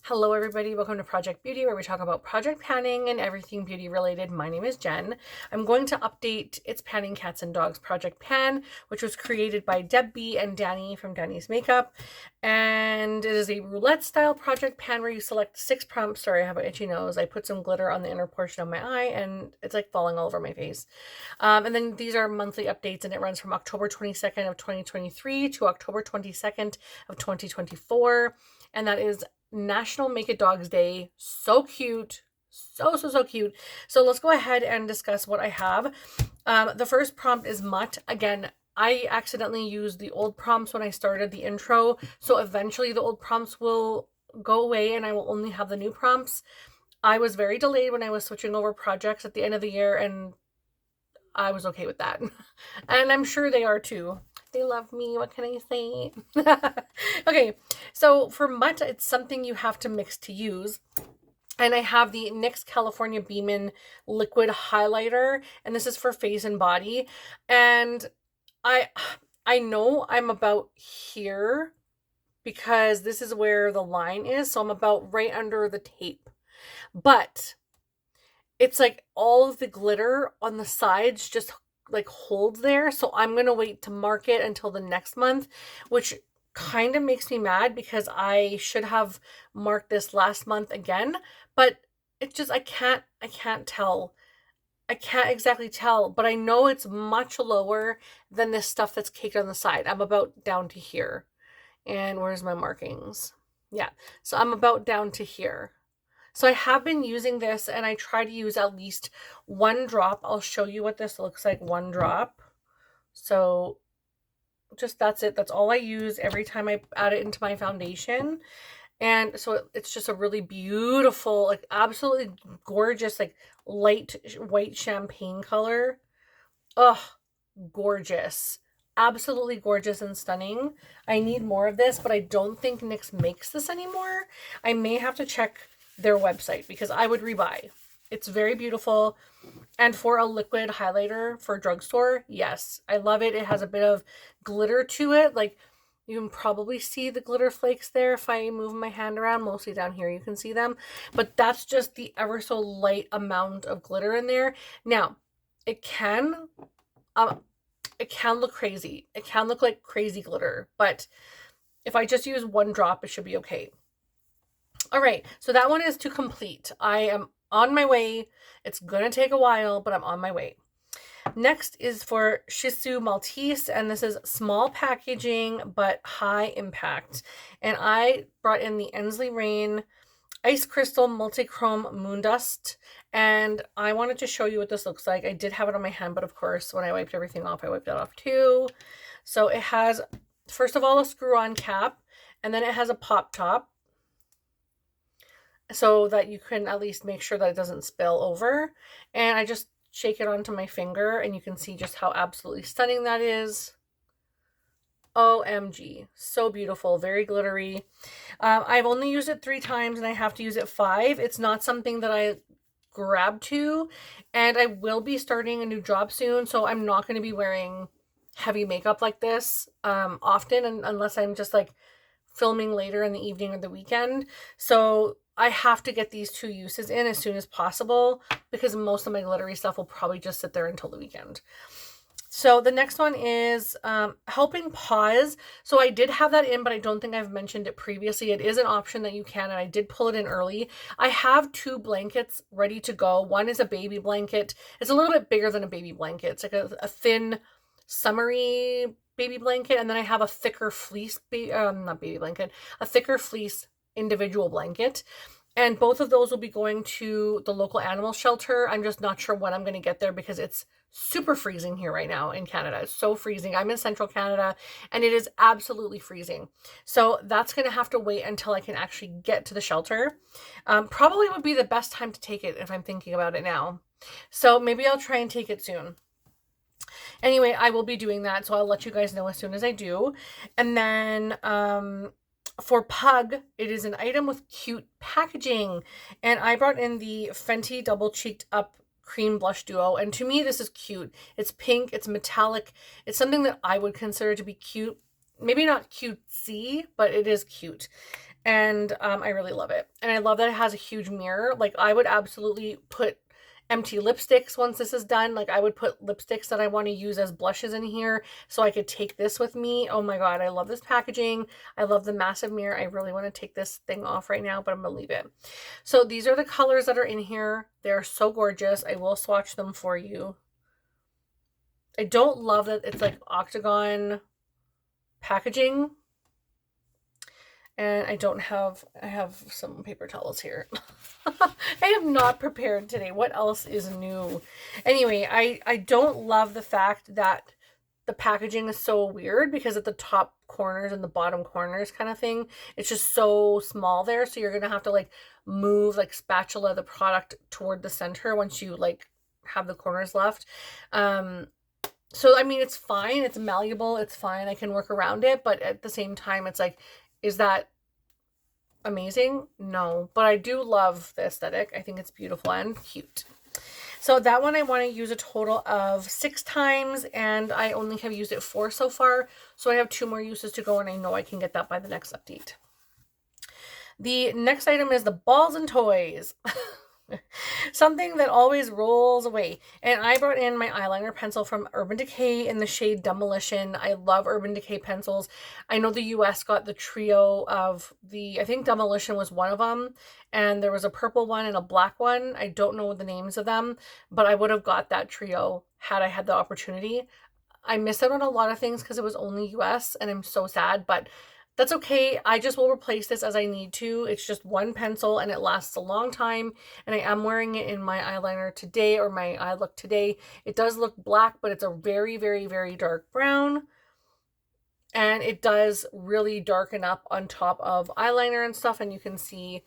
Hello, everybody. Welcome to Project Beauty, where we talk about project panning and everything beauty related. My name is Jen. I'm going to update It's Panning Cats and Dogs Project Pan, which was created by Deb B and Danny from Danny's Makeup. And it is a roulette style project pan where you select 6 prompts. Sorry, I have an itchy nose. I put some glitter on the inner portion of my eye and it's like falling all over my face. And then these are monthly updates and it runs from October 22nd of 2023 to October 22nd of 2024. And that is National Make It Dogs Day. So cute. So cute. So let's go ahead and discuss what I have. The first prompt is Mutt. Again, I accidentally used the old prompts when I started the intro. So eventually the old prompts will go away and I will only have the new prompts. I was very delayed when I was switching over projects at the end of the year and I was okay with that. And I'm sure they are too. They love me. What can I say? Okay, so for Mutt, it's something you have to mix to use. And I have the NYX California Beamin liquid highlighter, and this is for face and body. And I know I'm about here because this is where the line is, so I'm about right under the tape. But it's like all of the glitter on the sides just like holds there. So I'm going to wait to mark it until the next month, which kind of makes me mad because I should have marked this last month again, but it just I can't tell. I can't exactly tell, but I know it's much lower than this stuff that's caked on the side. I'm about down to here. And where's my markings? Yeah. So I'm about down to here. So I have been using this and I try to use at least 1 drop. I'll show you what this looks like, 1 drop. So just that's it. That's all I use every time I add it into my foundation. And so it's just a really beautiful, like absolutely gorgeous, like light white champagne color. Oh, gorgeous. Absolutely gorgeous and stunning. I need more of this, but I don't think NYX makes this anymore. I may have to check their website because I would rebuy. It's very beautiful. And for a liquid highlighter for a drugstore, yes, I love it. It has a bit of glitter to it. Like you can probably see the glitter flakes there if I move my hand around. Mostly down here you can see them. But that's just the ever so light amount of glitter in there. Now, it can look crazy. It can look like crazy glitter, but if I just use 1 drop, it should be okay. All right, so that one is to complete. I am on my way. It's gonna take a while, but I'm on my way. Next is for Shih Tzu Maltese, and this is small packaging, but high impact. And I brought in the Ensley Rain Ice Crystal Multichrome Moon Dust, and I wanted to show you what this looks like. I did have it on my hand, but of course, when I wiped everything off, I wiped that off too. So it has, first of all, a screw-on cap, and then it has a pop top so that you can at least make sure that it doesn't spill over. And I just shake it onto my finger, and you can see just how absolutely stunning that is. OMG, so beautiful, very glittery. I've only used it 3 times and I have to use it 5. It's not something that I grab to, and I will be starting a new job soon, so I'm not going to be wearing heavy makeup like this often, unless I'm just like filming later in the evening or the weekend. So I have to get these 2 uses in as soon as possible because most of my glittery stuff will probably just sit there until the weekend. So the next one is Helping Paws. So I did have that in, but I don't think I've mentioned it previously. It is an option that you can, and I did pull it in early. I have 2 blankets ready to go. One is a baby blanket. It's a little bit bigger than a baby blanket. It's like a thin, summery baby blanket, and then I have a thicker fleece, not baby blanket, a thicker fleece individual blanket. And both of those will be going to the local animal shelter. I'm just not sure when I'm going to get there because it's super freezing here right now in Canada. It's so freezing. I'm in central Canada and it is absolutely freezing. So that's going to have to wait until I can actually get to the shelter. Probably would be the best time to take it if I'm thinking about it now. So maybe I'll try and take it soon. Anyway, I will be doing that, so I'll let you guys know as soon as I do. And then for Pug, it is an item with cute packaging. And I brought in the Fenty Double Cheeked Up Cream Blush Duo. And to me, this is cute. It's pink. It's metallic. It's something that I would consider to be cute. Maybe not cutesy, but it is cute. And I really love it. And I love that it has a huge mirror. Like, I would absolutely put empty lipsticks once this is done. Like, I would put lipsticks that I want to use as blushes in here so I could take this with me. Oh my god, I love this packaging. I love the massive mirror. I really want to take this thing off right now, but I'm gonna leave it. So these are the colors that are in here. They're so gorgeous. I will swatch them for you. I don't love that it's like octagon packaging. And I have some paper towels here. I am not prepared today. What else is new? Anyway, I don't love the fact that the packaging is so weird, because at the top corners and the bottom corners kind of thing, it's just so small there. So you're going to have to like move, like spatula the product toward the center once you like have the corners left. So I mean, it's fine. It's malleable. It's fine. I can work around it. But at the same time, it's like, is that amazing? No, but I do love the aesthetic. I think it's beautiful and cute. So that one I want to use a total of 6 times, and I only have used it 4 so far. So I have 2 more uses to go, and I know I can get that by the next update. The next item is the balls and toys. Something that always rolls away. And I brought in my eyeliner pencil from Urban Decay in the shade Demolition. I love Urban Decay pencils. I know the US got the trio of I think Demolition was one of them. And there was a purple one and a black one. I don't know the names of them, but I would have got that trio had I had the opportunity. I missed out on a lot of things because it was only US, and I'm so sad, but that's okay. I just will replace this as I need to. It's just one pencil and it lasts a long time. And I am wearing it in my eyeliner today, or my eye look today. It does look black, but it's a very, very, very dark brown. And it does really darken up on top of eyeliner and stuff. And you can see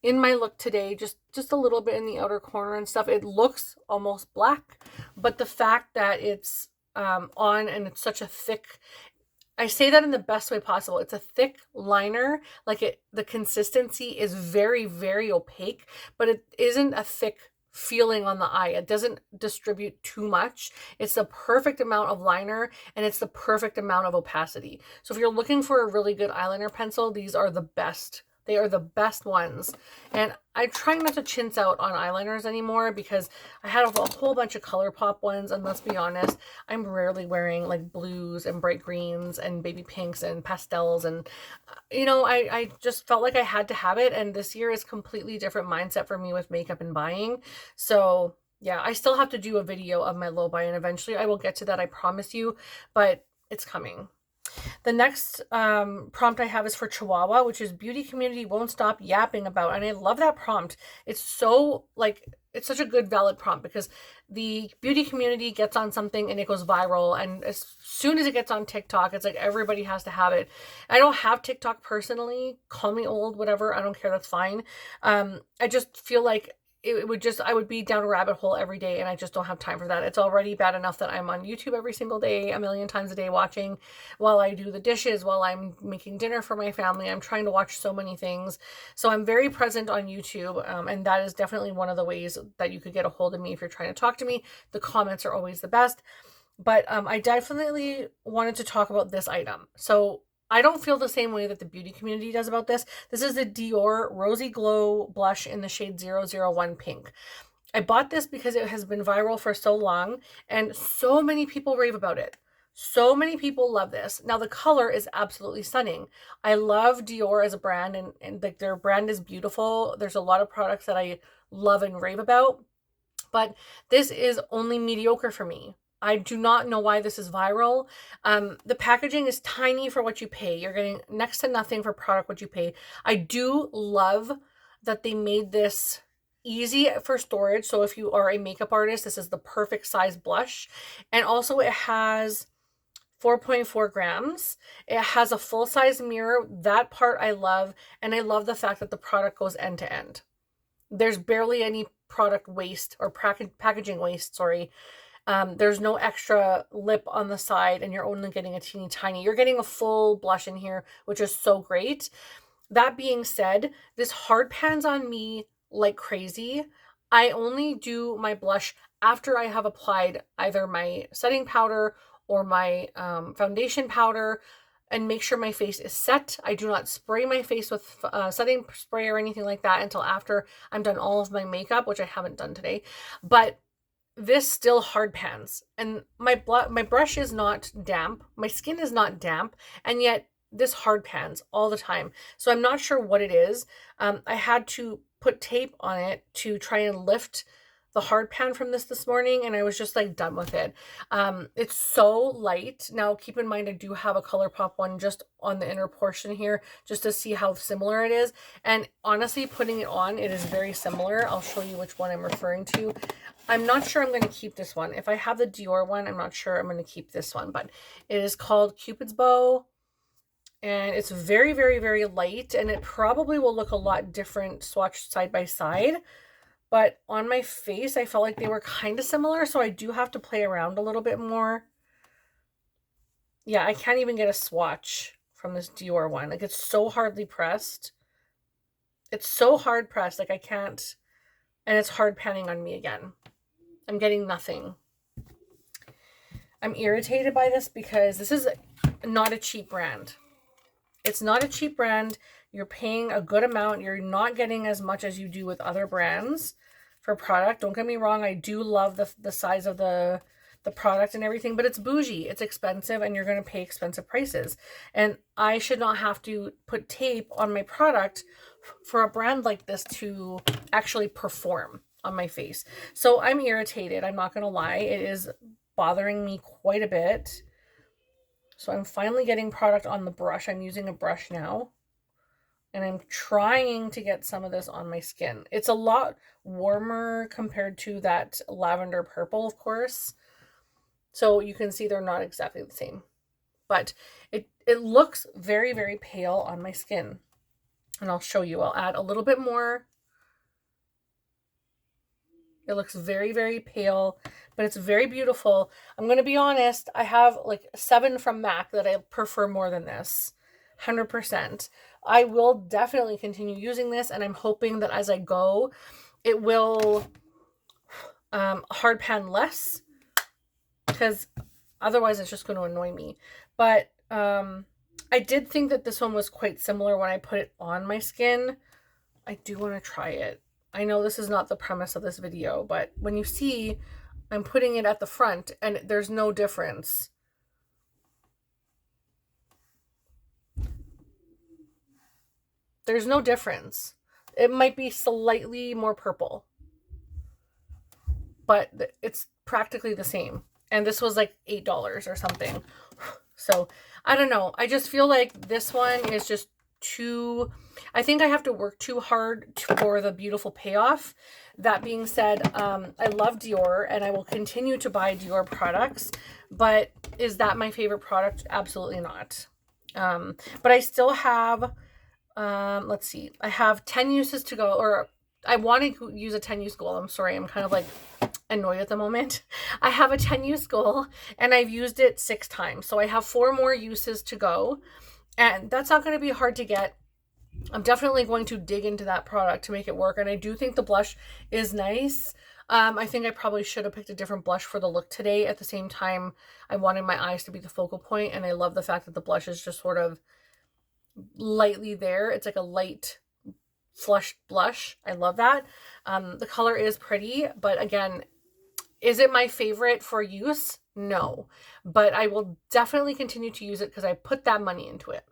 in my look today, just a little bit in the outer corner and stuff, it looks almost black. But the fact that it's on and it's such a thick, I say that in the best way possible. It's a thick liner. Like, the consistency is very, very opaque, but it isn't a thick feeling on the eye. It doesn't distribute too much. It's the perfect amount of liner, and it's the perfect amount of opacity. So if you're looking for a really good eyeliner pencil, these are the best. They are the best ones. And I'm trying not to chintz out on eyeliners anymore, because I had a whole bunch of ColourPop ones, and let's be honest, I'm rarely wearing like blues and bright greens and baby pinks and pastels, and you know, I just felt like I had to have it. And this year is completely different mindset for me with makeup and buying. So yeah, I still have to do a video of my low buy, and eventually I will get to that, I promise you, but it's coming. The next prompt I have is for Chihuahua, which is beauty community won't stop yapping about. And I love that prompt. It's so like, it's such a good valid prompt, because the beauty community gets on something and it goes viral. And as soon as it gets on TikTok, it's like everybody has to have it. I don't have TikTok personally. Call me old, whatever. I don't care. That's fine. I just feel like I would be down a rabbit hole every day, and I just don't have time for that. It's already bad enough that I'm on YouTube every single day, a million times a day, watching while I do the dishes, while I'm making dinner for my family. I'm trying to watch so many things. So I'm very present on YouTube, and that is definitely one of the ways that you could get a hold of me if you're trying to talk to me. The comments are always the best. But I definitely wanted to talk about this item. So I don't feel the same way that the beauty community does about this. This is the Dior Rosy Glow blush in the shade 001 Pink. I bought this because it has been viral for so long, and so many people rave about it. So many people love this. Now, the color is absolutely stunning. I love Dior as a brand, and like, their brand is beautiful. There's a lot of products that I love and rave about, but this is only mediocre for me. I do not know why this is viral. The packaging is tiny for what you pay. You're getting next to nothing for product what you pay. I do love that they made this easy for storage. So if you are a makeup artist, this is the perfect size blush. And also it has 4.4 grams. It has a full-size mirror. That part I love. And I love the fact that the product goes end to end. There's barely any product waste, or packaging waste, sorry. There's no extra lip on the side, and you're only getting a teeny tiny. You're getting a full blush in here, which is so great. That being said, this hard pans on me like crazy. I only do my blush after I have applied either my setting powder or my foundation powder. and make sure my face is set. I do not spray my face with setting spray or anything like that until after I'm done all of my makeup, which I haven't done today. But this still hard pans, and my brush is not damp. My skin is not damp, and yet this hard pans all the time. So I'm not sure what it is. I had to put tape on it to try and lift the hard pan from this morning, and I was just like done with it. It's so light. Now keep in mind I do have a ColourPop one just on the inner portion here just to see how similar it is, and honestly putting it on, it is very similar. I'll show you which one I'm referring to. I'm not sure I'm going to keep this one. If I have the Dior one, I'm not sure I'm going to keep this one, but it is called Cupid's Bow, and it's very, very, very light, and it probably will look a lot different swatched side by side. But on my face, I felt like they were kind of similar, so I do have to play around a little bit more. Yeah, I can't even get a swatch from this Dior one. Like, it's so hardly pressed. It's so hard pressed, like I can't, and it's hard panning on me again. I'm getting nothing. I'm irritated by this because this is not a cheap brand. It's not a cheap brand. You're paying a good amount. You're not getting as much as you do with other brands for product. Don't get me wrong. I do love the size of the product and everything, but it's bougie. It's expensive, and you're going to pay expensive prices. And I should not have to put tape on my product for a brand like this to actually perform on my face. So I'm irritated. I'm not going to lie. It is bothering me quite a bit. So I'm finally getting product on the brush. I'm using a brush now, and I'm trying to get some of this on my skin. It's a lot warmer compared to that lavender purple, of course. So you can see they're not exactly the same, but it looks very, very pale on my skin. And I'll show you. I'll add a little bit more. It looks very, very pale, but it's very beautiful. I'm going to be honest. I have like 7 from MAC that I prefer more than this. 100%. I will definitely continue using this, and I'm hoping that as I go, it will hard pan less, because otherwise it's just going to annoy me. But I did think that this one was quite similar when I put it on my skin. I do want to try it. I know this is not the premise of this video, but when you see I'm putting it at the front and there's no difference. There's no difference. It might be slightly more purple, but it's practically the same. And this was like $8 or something. So I don't know. I just feel like this one is just too, I think I have to work too hard for the beautiful payoff. That being said, I love Dior, and I will continue to buy Dior products, but is that my favorite product? Absolutely not. But I still have, let's see, I have 10 uses to go, or I want to use a 10 use goal. I'm sorry. I'm kind of like annoyed at the moment. I have a 10 use goal, and I've used it 6 times. So I have 4 more uses to go, and that's not going to be hard to get. I'm definitely going to dig into that product to make it work. And I do think the blush is nice. I think I probably should have picked a different blush for the look today. At the same time, I wanted my eyes to be the focal point, and I love the fact that the blush is just sort of lightly there. It's like a light flushed blush. I love that. The color is pretty, but again, is it my favorite for use? No, but I will definitely continue to use it because I put that money into it.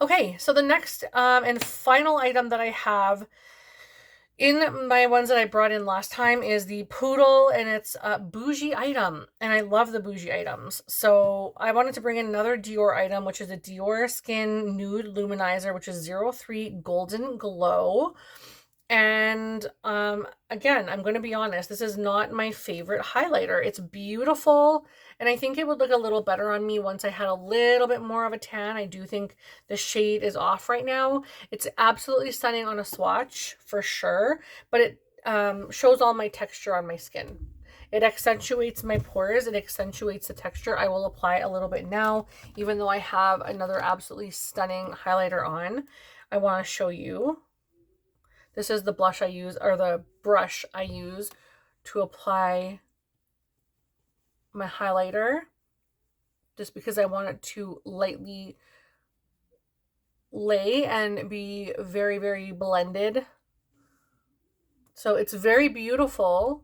Okay, so the next and final item that I have in my ones that I brought in last time is the Poodle, and it's a bougie item, and I love the bougie items. So I wanted to bring in another Dior item, which is a Dior Skin Nude Luminizer, which is 03 Golden Glow. And again, I'm going to be honest, this is not my favorite highlighter. It's beautiful, and I think it would look a little better on me once I had a little bit more of a tan. I do think the shade is off right now. It's absolutely stunning on a swatch for sure, but it shows all my texture on my skin. It accentuates my pores. It accentuates the texture. I will apply a little bit now, even though I have another absolutely stunning highlighter on. I want to show you. This is the blush I use, or the brush I use to apply my highlighter. just because I want it to lightly lay and be very, very blended. So it's very beautiful,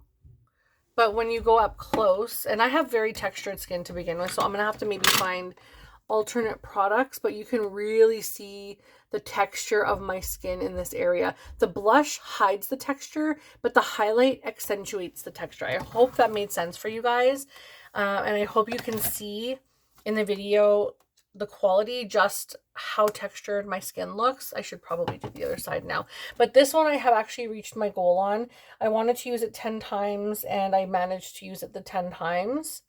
but when you go up close, and I have very textured skin to begin with, so I'm gonna have to maybe find alternate products, but you can really see the texture of my skin in this area. The blush hides the texture, but the highlight accentuates the texture. I hope that made sense for you guys, and I hope you can see in the video the quality, just how textured my skin looks. I should probably do the other side now, but this one I have actually reached my goal on. I wanted to use it 10 times and I managed to use it the 10 times.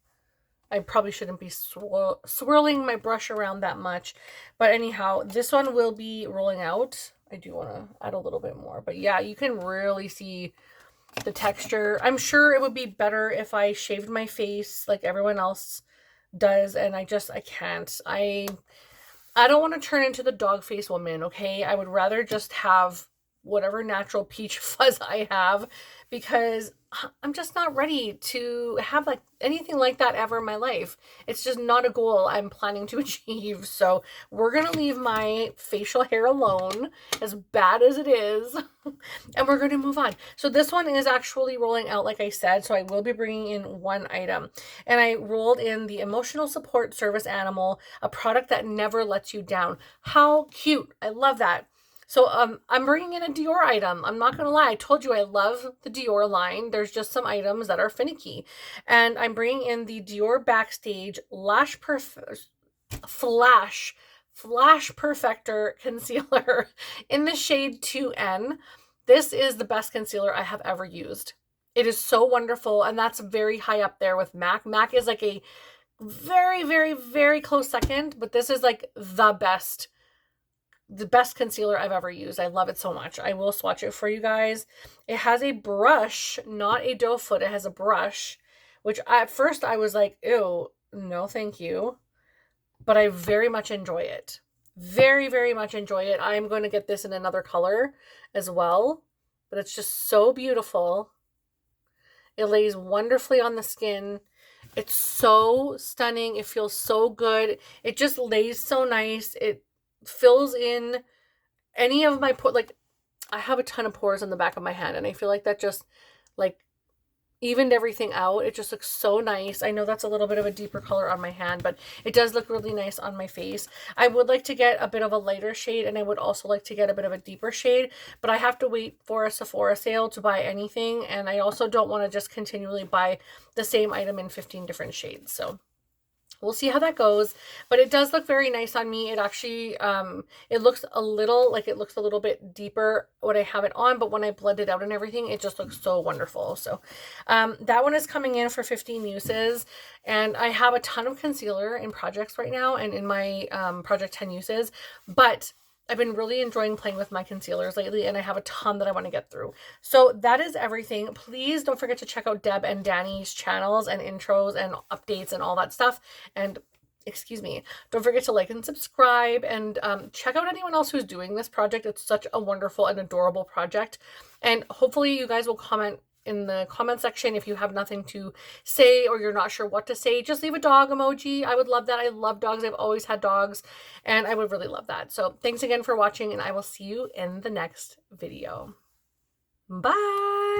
I probably shouldn't be swirling my brush around that much, but anyhow, this one will be rolling out. I do want to add a little bit more, but yeah, you can really see the texture. I'm sure it would be better if I shaved my face like everyone else does, and I can't. I don't want to turn into the dog face woman, okay? I would rather just have whatever natural peach fuzz I have, because I'm just not ready to have like anything like that ever in my life. It's just not a goal I'm planning to achieve. So we're gonna leave my facial hair alone, as bad as it is, and we're gonna move on. So this one is actually rolling out, like I said, so I will be bringing in one item, and I rolled in the Emotional Support Service Animal, a product that never lets you down. How cute. I love that. So I'm bringing in a Dior item. I'm not going to lie. I told you I love the Dior line. There's just some items that are finicky. And I'm bringing in the Dior Backstage Flash Perfector Concealer in the shade 2N. This is the best concealer I have ever used. It is so wonderful, and that's very high up there with MAC. MAC is like a very, very, very close second, but this is like the best concealer I've ever used. I love it so much. I will swatch it for you guys. It has a brush, not a doe foot. It has a brush, which at first I was like, ew, no thank you. But I very much enjoy it. Very, very much enjoy it. I'm going to get this in another color as well, but it's just so beautiful. It lays wonderfully on the skin. It's so stunning. It feels so good. It just lays so nice. It fills in any of my pores. Like, I have a ton of pores on the back of my hand, and I feel like that just like evened everything out. It just looks so nice. I know that's a little bit of a deeper color on my hand, but it does look really nice on my face. I would like to get a bit of a lighter shade, and I would also like to get a bit of a deeper shade, but I have to wait for a Sephora sale to buy anything, and I also don't want to just continually buy the same item in 15 different shades. So we'll see how that goes, but it does look very nice on me. It actually, it looks a little bit deeper when I have it on, but when I blend it out and everything, it just looks so wonderful. So, that one is coming in for 15 uses, and I have a ton of concealer in projects right now and in my, project 10 uses, but I've been really enjoying playing with my concealers lately, and I have a ton that I want to get through. So that is everything. Please don't forget to check out Deb and Danny's channels and intros and updates and all that stuff. And excuse me, don't forget to like and subscribe, and check out anyone else who's doing this project. It's such a wonderful and adorable project. And hopefully you guys will comment in the comment section if you have nothing to say or you're not sure what to say. Just leave a dog emoji. I would love that. I love dogs. I've always had dogs, and I would really love that. So thanks again for watching, and I will see you in the next video. Bye.